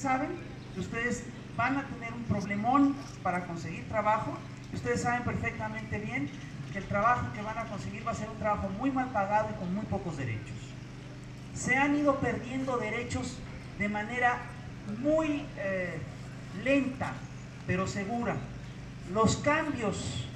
saben que ustedes van a tener un problemón para conseguir trabajo. Ustedes saben perfectamente bien que el trabajo que van a conseguir va a ser un trabajo muy mal pagado y con muy pocos derechos. Se han ido perdiendo derechos de manera muy lenta, pero segura. Los cambios,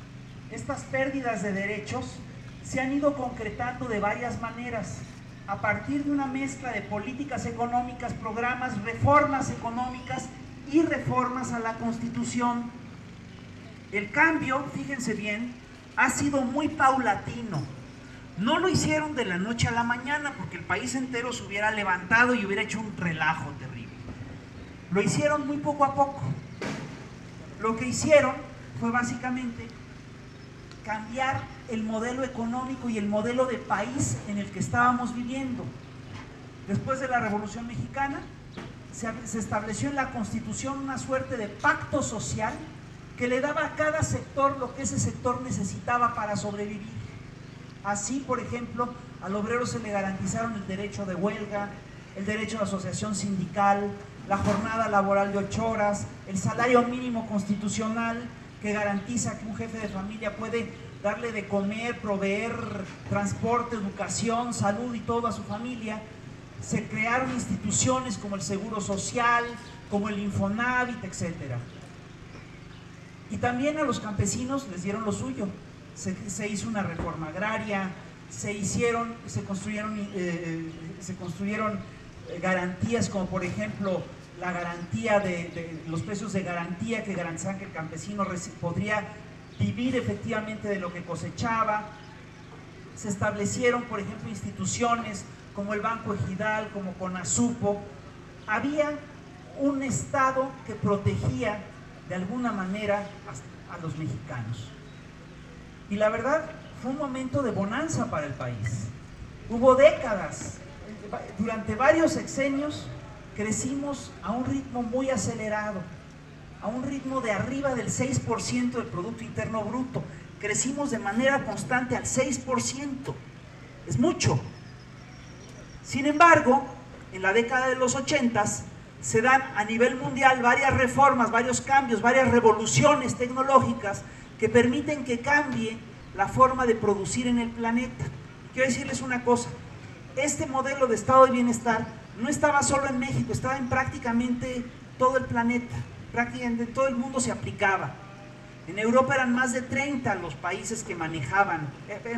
estas pérdidas de derechos, se han ido concretando de varias maneras, a partir de una mezcla de políticas económicas, programas, reformas económicas y reformas a la Constitución. El cambio, fíjense bien, ha sido muy paulatino. No lo hicieron de la noche a la mañana, porque el país entero se hubiera levantado y hubiera hecho un relajo terrible. Lo hicieron muy poco a poco. Lo que hicieron fue básicamente cambiar el modelo económico y el modelo de país en el que estábamos viviendo. Después de la Revolución Mexicana, se estableció en la Constitución una suerte de pacto social que le daba a cada sector lo que ese sector necesitaba para sobrevivir. Así, por ejemplo, al obrero se le garantizaron el derecho de huelga, el derecho de asociación sindical, la jornada laboral de 8 horas, el salario mínimo constitucional que garantiza que un jefe de familia puede darle de comer, proveer transporte, educación, salud y todo a su familia. Se crearon instituciones como el Seguro Social, como el Infonavit, etc. Y también a los campesinos les dieron lo suyo. Se hizo una reforma agraria, se construyeron garantías como por ejemplo la garantía de los precios de garantía que garantizaban que el campesino podría vivir efectivamente de lo que cosechaba. Se establecieron, por ejemplo, instituciones como el Banco Ejidal, como Conasupo. Había un Estado que protegía de alguna manera a los mexicanos. Y la verdad, fue un momento de bonanza para el país. Hubo décadas, durante varios sexenios, crecimos a un ritmo muy acelerado, a un ritmo de arriba del 6% del Producto Interno Bruto. Crecimos de manera constante al 6%. Es mucho. Sin embargo, en la década de los 80s se dan a nivel mundial varias reformas, varios cambios, varias revoluciones tecnológicas que permiten que cambie la forma de producir en el planeta. Quiero decirles una cosa, este modelo de estado de bienestar no estaba solo en México, estaba en prácticamente todo el planeta, prácticamente en todo el mundo se aplicaba. En Europa eran más de 30 los países que manejaban,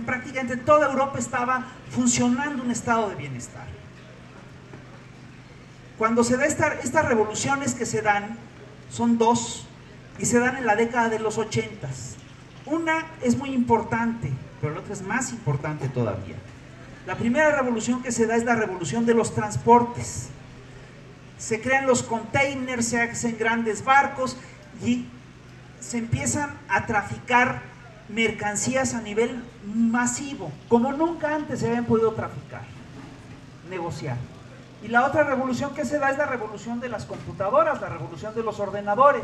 prácticamente en toda Europa estaba funcionando un estado de bienestar. Cuando se da estas revoluciones que se dan, son dos, y se dan en la década de los 80s. Una es muy importante, pero la otra es más importante todavía. La primera revolución que se da es la revolución de los transportes. Se crean los containers, se hacen grandes barcos y se empiezan a traficar mercancías a nivel masivo, como nunca antes se habían podido traficar, negociar. Y la otra revolución que se da es la revolución de las computadoras, la revolución de los ordenadores.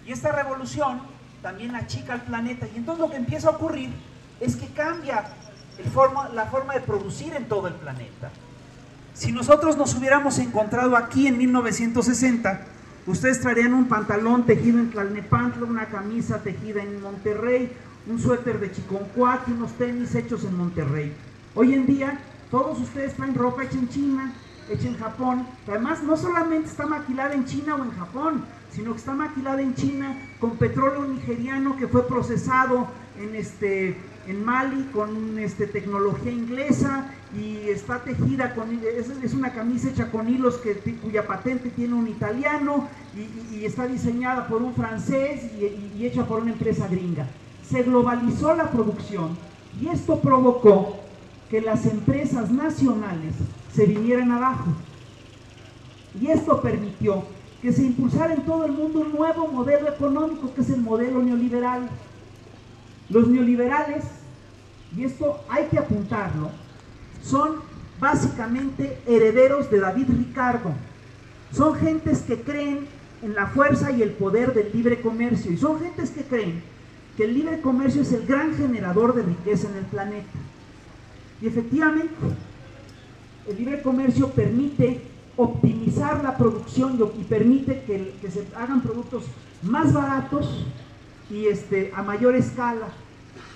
Y esta revolución también achica el planeta. Y entonces lo que empieza a ocurrir es que cambia la forma de producir en todo el planeta. Si nosotros nos hubiéramos encontrado aquí en 1960, ustedes traerían un pantalón tejido en Tlalnepantla, una camisa tejida en Monterrey, un suéter de Chiconcuac y unos tenis hechos en Monterrey. Hoy en día, todos ustedes traen ropa hecha en China, hecha en Japón, pero además no solamente está maquilada en China o en Japón, sino que está maquilada en China con petróleo nigeriano que fue procesado en Mali con tecnología inglesa y está tejida es una camisa hecha con hilos cuya patente tiene un italiano y está diseñada por un francés y hecha por una empresa gringa. Se globalizó la producción y esto provocó que las empresas nacionales se vinieran abajo. Y esto permitió que se impulsara en todo el mundo un nuevo modelo económico, que es el modelo neoliberal. Los neoliberales, y esto hay que apuntarlo, son básicamente herederos de David Ricardo. Son gentes que creen en la fuerza y el poder del libre comercio, y son gentes que creen que el libre comercio es el gran generador de riqueza en el planeta. Y efectivamente, el libre comercio permite optimizar la producción y permite que se hagan productos más baratos y a mayor escala.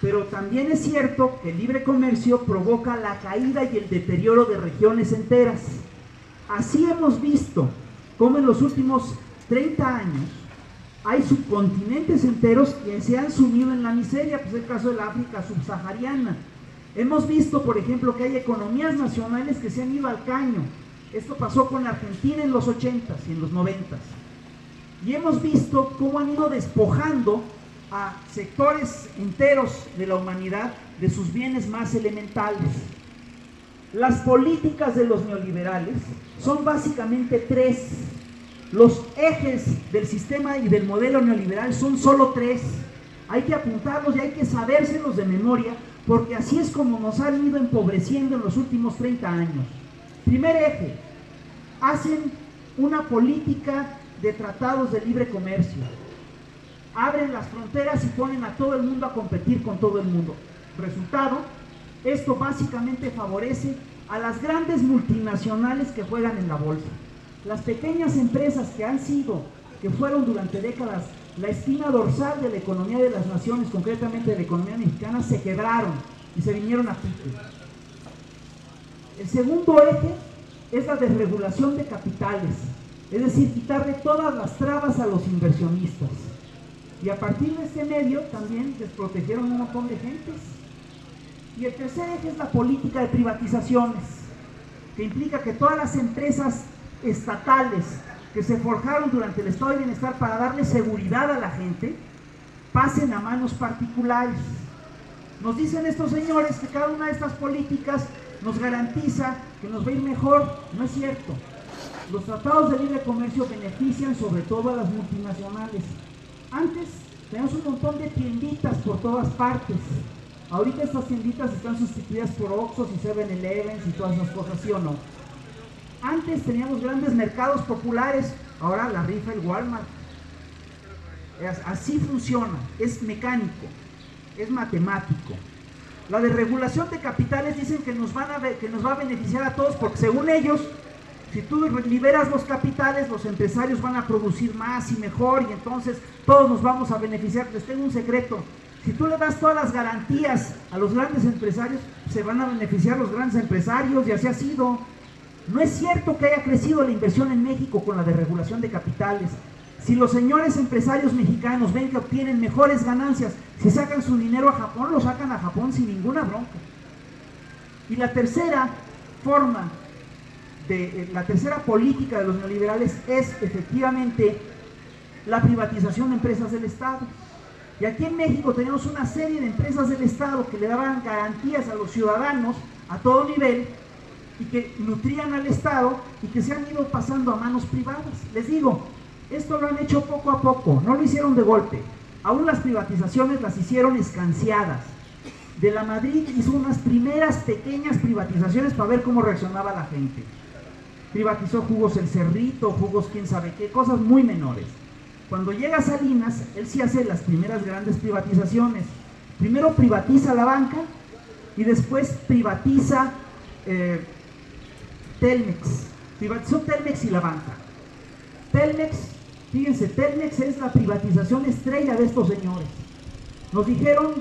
Pero también es cierto que el libre comercio provoca la caída y el deterioro de regiones enteras. Así hemos visto cómo en los últimos 30 años hay subcontinentes enteros que se han sumido en la miseria, pues es el caso de la África subsahariana. Hemos visto, por ejemplo, que hay economías nacionales que se han ido al caño. Esto pasó con la Argentina en los 80s y en los 90s. Y hemos visto cómo han ido despojando a sectores enteros de la humanidad de sus bienes más elementales. Las políticas de los neoliberales son básicamente tres. Los ejes del sistema y del modelo neoliberal son solo tres. Hay que apuntarlos y hay que sabérselos de memoria, porque así es como nos han ido empobreciendo en los últimos 30 años. Primer eje, hacen una política de tratados de libre comercio. Abren las fronteras y ponen a todo el mundo a competir con todo el mundo. Resultado, esto básicamente favorece a las grandes multinacionales que juegan en la bolsa. Las pequeñas empresas que fueron durante décadas la espina dorsal de la economía de las naciones, concretamente de la economía mexicana, se quebraron y se vinieron a pique. El segundo eje es la desregulación de capitales, es decir, quitarle todas las trabas a los inversionistas. Y a partir de este medio también desprotegieron a un montón de gentes. Y el tercer eje es la política de privatizaciones, que implica que todas las empresas estatales que se forjaron durante el estado de bienestar para darle seguridad a la gente, pasen a manos particulares. Nos dicen estos señores que cada una de estas políticas nos garantiza que nos va a ir mejor. No es cierto. Los tratados de libre comercio benefician sobre todo a las multinacionales. Antes teníamos un montón de tienditas por todas partes. Ahorita estas tienditas están sustituidas por Oxxos y 7-Elevens y todas esas cosas, ¿sí o no? Antes teníamos grandes mercados populares, ahora la rifa el Walmart. Así funciona, es mecánico, es matemático. La desregulación de capitales dicen que nos va a beneficiar a todos, porque según ellos, si tú liberas los capitales, los empresarios van a producir más y mejor, y entonces todos nos vamos a beneficiar. Les tengo un secreto: si tú le das todas las garantías a los grandes empresarios, se van a beneficiar los grandes empresarios, y así ha sido. No es cierto que haya crecido la inversión en México con la desregulación de capitales. Si los señores empresarios mexicanos ven que obtienen mejores ganancias, si sacan su dinero a Japón, lo sacan a Japón sin ninguna bronca. Y la tercera forma, la tercera política de los neoliberales es efectivamente la privatización de empresas del Estado. Y aquí en México tenemos una serie de empresas del Estado que le daban garantías a los ciudadanos a todo nivel, y que nutrían al Estado y que se han ido pasando a manos privadas. Les digo, esto lo han hecho poco a poco, no lo hicieron de golpe. Aún las privatizaciones las hicieron escanciadas. De la Madrid hizo unas primeras pequeñas privatizaciones para ver cómo reaccionaba la gente. Privatizó Jugos El Cerrito, Jugos quién sabe qué, cosas muy menores. Cuando llega Salinas, él sí hace las primeras grandes privatizaciones. Primero privatiza la banca y después privatiza Telmex. Privatizó Telmex y la banca. Telmex, fíjense, Telmex es la privatización estrella de estos señores. Nos dijeron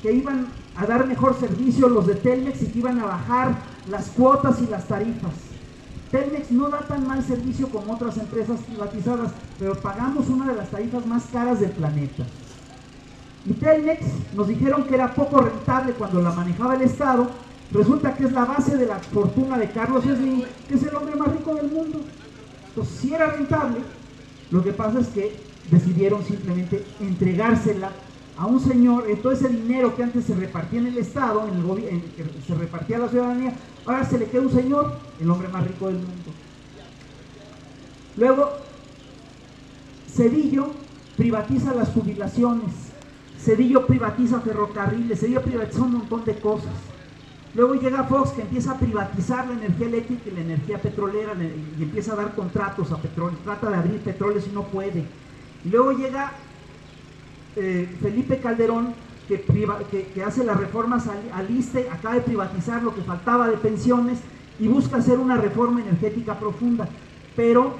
que iban a dar mejor servicio los de Telmex y que iban a bajar las cuotas y las tarifas. Telmex no da tan mal servicio como otras empresas privatizadas, pero pagamos una de las tarifas más caras del planeta. Y Telmex nos dijeron que era poco rentable cuando la manejaba el Estado. Resulta que es la base de la fortuna de Carlos Slim, que es el hombre más rico del mundo. Entonces, si era rentable, lo que pasa es que decidieron simplemente entregársela a un señor. Todo ese dinero que antes se repartía en el Estado, en el gobierno, que se repartía a la ciudadanía, ahora se le queda a un señor, el hombre más rico del mundo. Luego, Cedillo privatiza las jubilaciones, Cedillo privatiza ferrocarriles, Cedillo privatiza un montón de cosas. Luego llega Fox, que empieza a privatizar la energía eléctrica y la energía petrolera, y empieza a dar contratos a petróleo, trata de abrir petróleos y no puede. Y luego llega Felipe Calderón, que hace las reformas al ISSSTE, acaba de privatizar lo que faltaba de pensiones, y busca hacer una reforma energética profunda, pero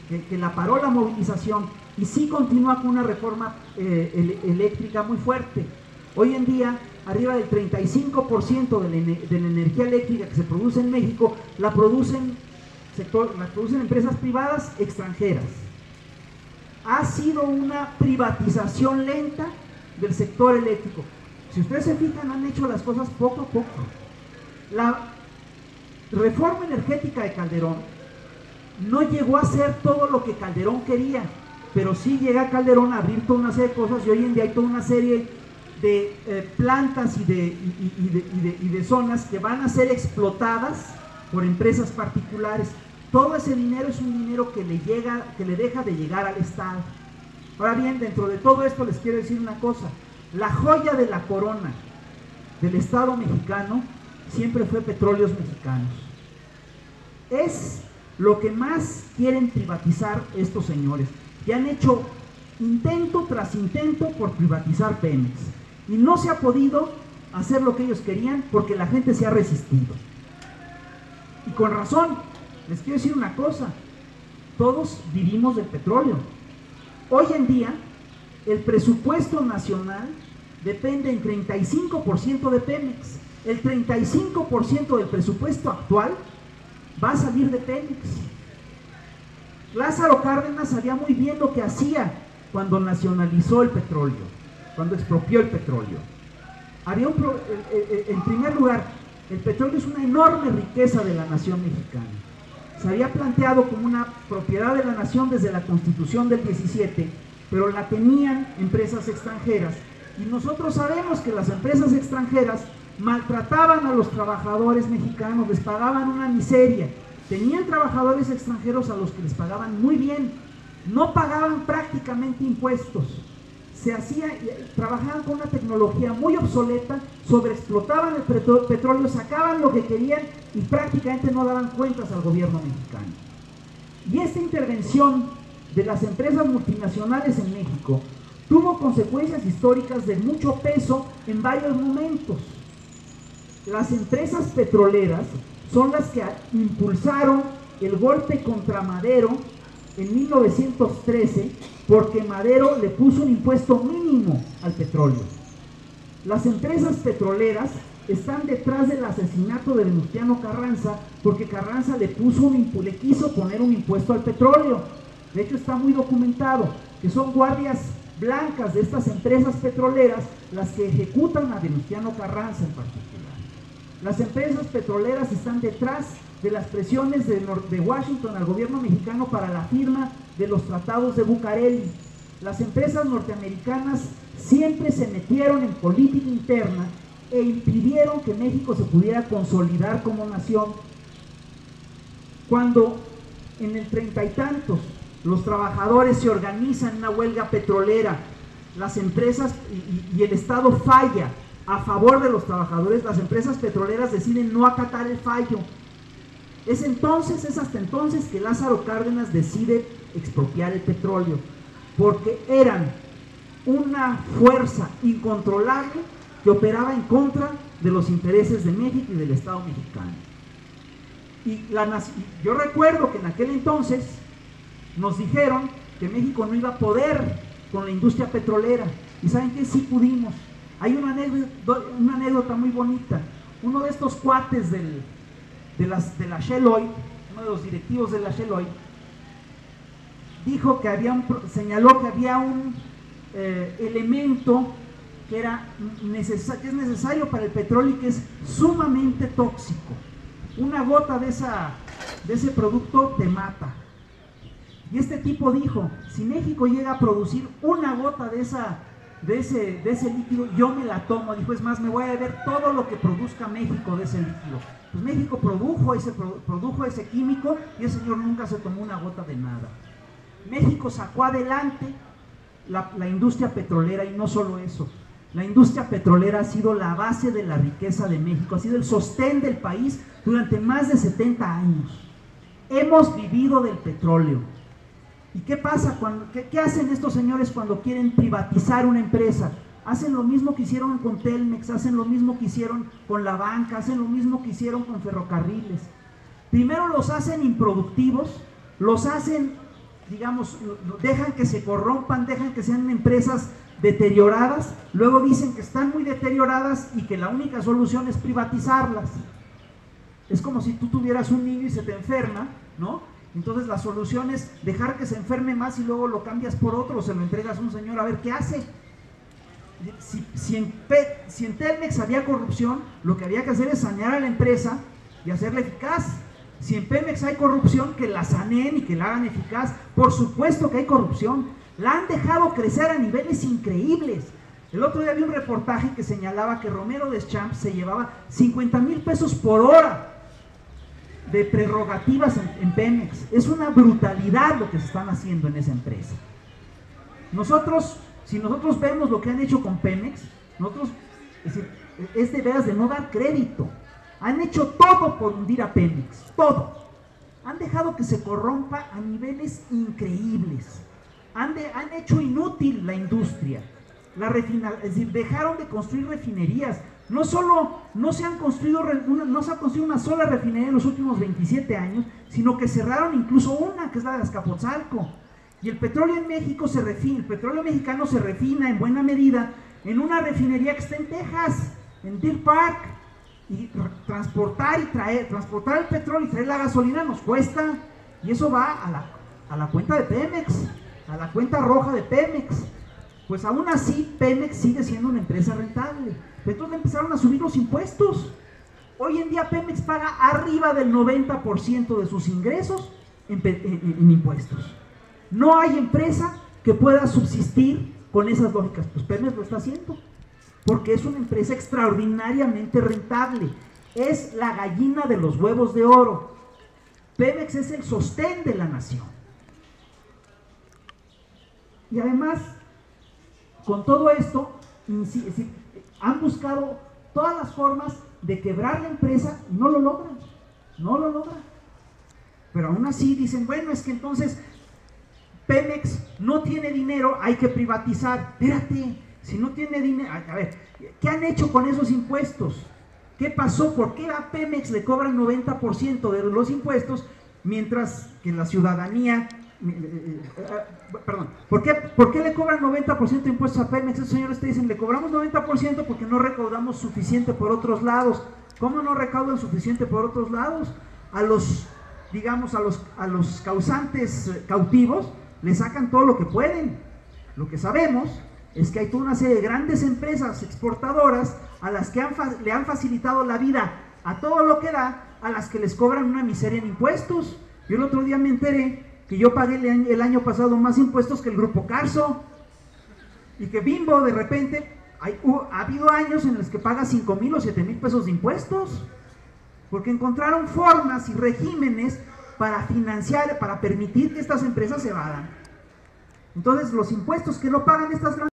que la paró la movilización y sí continúa con una reforma eléctrica muy fuerte. Hoy en día, arriba del 35% de la energía eléctrica que se produce en México la producen empresas privadas extranjeras. Ha sido una privatización lenta del sector eléctrico. Si ustedes se fijan, han hecho las cosas poco a poco. La reforma energética de Calderón no llegó a ser todo lo que Calderón quería, pero sí llega Calderón a abrir toda una serie de cosas y hoy en día hay toda una serie de plantas y de zonas que van a ser explotadas por empresas particulares. Todo ese dinero es un dinero que le deja de llegar al Estado. Ahora bien, dentro de todo esto les quiero decir una cosa: la joya de la corona del Estado mexicano siempre fue Petróleos Mexicanos. Es lo que más quieren privatizar estos señores, que han hecho intento tras intento por privatizar Pemex, y no se ha podido hacer lo que ellos querían porque la gente se ha resistido. Y con razón. Les quiero decir una cosa: todos vivimos del petróleo. Hoy en día, el presupuesto nacional depende en 35% de Pemex. El 35% del presupuesto actual va a salir de Pemex. Lázaro Cárdenas sabía muy bien lo que hacía cuando nacionalizó el petróleo, cuando expropió el petróleo. En primer lugar, el petróleo es una enorme riqueza de la nación mexicana. Se había planteado como una propiedad de la nación desde la Constitución del 17, pero la tenían empresas extranjeras, y nosotros sabemos que las empresas extranjeras maltrataban a los trabajadores mexicanos, les pagaban una miseria. Tenían trabajadores extranjeros a los que les pagaban muy bien, no pagaban prácticamente impuestos, trabajaban con una tecnología muy obsoleta, sobreexplotaban el petróleo, sacaban lo que querían y prácticamente no daban cuentas al gobierno mexicano. Y esta intervención de las empresas multinacionales en México tuvo consecuencias históricas de mucho peso en varios momentos. Las empresas petroleras son las que impulsaron el golpe contra Madero en 1913, porque Madero le puso un impuesto mínimo al petróleo. Las empresas petroleras están detrás del asesinato de Venustiano Carranza, porque Carranza le quiso poner un impuesto al petróleo. De hecho, está muy documentado que son guardias blancas de estas empresas petroleras las que ejecutan a Venustiano Carranza en particular. Las empresas petroleras están detrás de las presiones de Washington al gobierno mexicano para la firma de los tratados de Bucareli. Las empresas norteamericanas siempre se metieron en política interna e impidieron que México se pudiera consolidar como nación. Cuando en el 30 y tantos los trabajadores se organizan en una huelga petrolera, las empresas y el Estado falla a favor de los trabajadores, las empresas petroleras deciden no acatar el fallo. Es hasta entonces que Lázaro Cárdenas decide expropiar el petróleo, porque eran una fuerza incontrolable que operaba en contra de los intereses de México y del Estado mexicano. Yo recuerdo que en aquel entonces nos dijeron que México no iba a poder con la industria petrolera, y ¿saben qué? Sí pudimos. Hay una anécdota muy bonita. Uno de estos cuates de la Shell Oil, uno de los directivos de la Shell Oil, dijo que señaló que había un elemento que es necesario para el petróleo y que es sumamente tóxico. Una gota de ese producto te mata. Y este tipo dijo: si México llega a producir una gota de ese líquido, yo me la tomo. Dijo: es más, me voy a beber todo lo que produzca México de ese líquido. Pues México produjo ese químico y el señor nunca se tomó una gota de nada. México sacó adelante la industria petrolera, y no solo eso. La industria petrolera ha sido la base de la riqueza de México, ha sido el sostén del país durante más de 70 años. Hemos vivido del petróleo. ¿Y qué pasa? ¿Qué hacen estos señores cuando quieren privatizar una empresa? Hacen lo mismo que hicieron con Telmex, hacen lo mismo que hicieron con la banca, hacen lo mismo que hicieron con ferrocarriles. Primero los hacen improductivos, los hacen, digamos, dejan que se corrompan, dejan que sean empresas deterioradas, luego dicen que están muy deterioradas y que la única solución es privatizarlas. Es como si tú tuvieras un niño y se te enferma, ¿no? Entonces la solución es dejar que se enferme más y luego lo cambias por otro, o se lo entregas a un señor a ver qué hace. Si en Telmex había corrupción, lo que había que hacer es sanear a la empresa y hacerla eficaz. Si en Pemex hay corrupción, que la saneen y que la hagan eficaz. Por supuesto que hay corrupción. La han dejado crecer a niveles increíbles. El otro día vi un reportaje que señalaba que Romero Deschamps se llevaba 50,000 pesos por hora de prerrogativas en Pemex. Es una brutalidad lo que se están haciendo en esa empresa. Si nosotros vemos lo que han hecho con Pemex, es de veras de no dar crédito. Han hecho todo por hundir a Pemex, todo. Han dejado que se corrompa a niveles increíbles. Han hecho inútil la industria. Es decir, dejaron de construir refinerías. No se ha construido una sola refinería en los últimos 27 años, sino que cerraron incluso una, que es la de Azcapotzalco. Y el petróleo en México el petróleo mexicano se refina en buena medida en una refinería que está en Texas, en Deer Park. Y transportar el petróleo y traer la gasolina nos cuesta, y eso va a la cuenta de Pemex, a la cuenta roja de Pemex. Pues aún así Pemex sigue siendo una empresa rentable. Entonces empezaron a subir los impuestos. Hoy en día Pemex paga arriba del 90% de sus ingresos en impuestos. No hay empresa que pueda subsistir con esas lógicas. Pues Pemex lo está haciendo, porque es una empresa extraordinariamente rentable. Es la gallina de los huevos de oro. Pemex es el sostén de la nación. Y además, con todo esto, han buscado todas las formas de quebrar la empresa y no lo logran. No lo logran. Pero aún así dicen, bueno, es que entonces Pemex no tiene dinero, hay que privatizar. Espérate. Si no tiene dinero, a ver, ¿qué han hecho con esos impuestos? ¿Qué pasó? ¿Por qué a Pemex le cobran 90% de los impuestos, mientras que la ciudadanía, ¿por qué le cobran 90% de impuestos a Pemex? Esos señores te dicen, le cobramos 90% porque no recaudamos suficiente por otros lados. ¿Cómo no recaudan suficiente por otros lados? A los causantes cautivos le sacan todo lo que pueden. Lo que sabemos es que hay toda una serie de grandes empresas exportadoras a las que le han facilitado la vida a todo lo que da, a las que les cobran una miseria en impuestos. Yo el otro día me enteré que yo pagué el año pasado más impuestos que el Grupo Carso, y que Bimbo de repente, ha habido años en los que paga 5,000 o 7,000 pesos de impuestos, porque encontraron formas y regímenes para financiar, para permitir que estas empresas se evadan. Entonces los impuestos que no pagan estas grandes